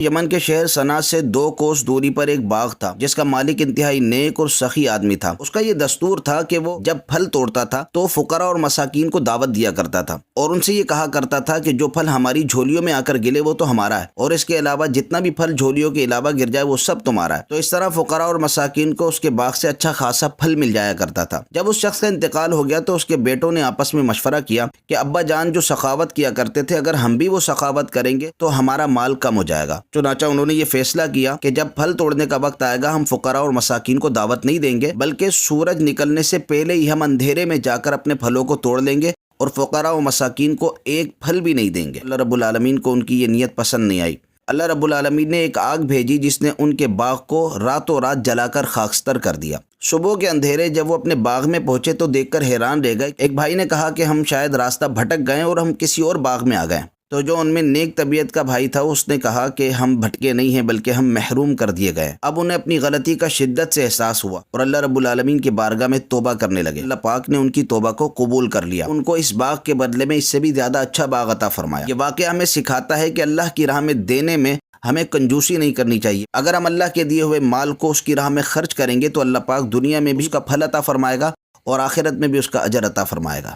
یمن کے شہر صنعا سے 2 کوس دوری پر ایک باغ تھا جس کا مالک انتہائی نیک اور سخی آدمی تھا۔ اس کا یہ دستور تھا کہ وہ جب پھل توڑتا تھا تو فقراء اور مساکین کو دعوت دیا کرتا تھا اور ان سے یہ کہا کرتا تھا کہ جو پھل ہماری جھولیوں میں آ کر گرے وہ تو ہمارا ہے، اور اس کے علاوہ جتنا بھی پھل جھولیوں کے علاوہ گر جائے وہ سب تمہارا ہے۔ تو اس طرح فقراء اور مساکین کو اس کے باغ سے اچھا خاصا پھل مل جایا کرتا تھا۔ جب اس شخص کا انتقال ہو گیا تو اس کے بیٹوں نے آپس میں مشورہ کیا کہ ابا جان جو سخاوت کیا کرتے تھے، اگر ہم بھی وہ سخاوت کریں گے تو ہمارا مال کم ہو جائے گا۔ چنانچہ انہوں نے یہ فیصلہ کیا کہ جب پھل توڑنے کا وقت آئے گا ہم فقراء اور مساکین کو دعوت نہیں دیں گے، بلکہ سورج نکلنے سے پہلے ہی ہم اندھیرے میں جا کر اپنے پھلوں کو توڑ لیں گے اور فقراء و مساکین کو ایک پھل بھی نہیں دیں گے۔ اللہ رب العالمین کو ان کی یہ نیت پسند نہیں آئی۔ اللہ رب العالمین نے ایک آگ بھیجی جس نے ان کے باغ کو راتوں رات جلا کر خاکستر کر دیا۔ صبح کے اندھیرے جب وہ اپنے باغ میں پہنچے تو دیکھ کر حیران رہ گئے۔ ایک بھائی نے کہا کہ ہم شاید راستہ بھٹک گئے اور ہم کسی اور باغ میں آ گئے۔ تو جو ان میں نیک طبیعت کا بھائی تھا اس نے کہا کہ ہم بھٹکے نہیں ہیں بلکہ ہم محروم کر دیے گئے۔ اب انہیں اپنی غلطی کا شدت سے احساس ہوا اور اللہ رب العالمین کی بارگاہ میں توبہ کرنے لگے۔ اللہ پاک نے ان کی توبہ کو قبول کر لیا، ان کو اس باغ کے بدلے میں اس سے بھی زیادہ اچھا باغ عطا فرمایا۔ یہ واقعہ ہمیں سکھاتا ہے کہ اللہ کی راہ میں دینے میں ہمیں کنجوسی نہیں کرنی چاہیے۔ اگر ہم اللہ کے دیے ہوئے مال کو اس کی راہ میں خرچ کریں گے تو اللہ پاک دنیا میں بھی اس کا پھل عطا فرمائے گا اور آخرت میں بھی اس کا اجر عطا فرمائے گا۔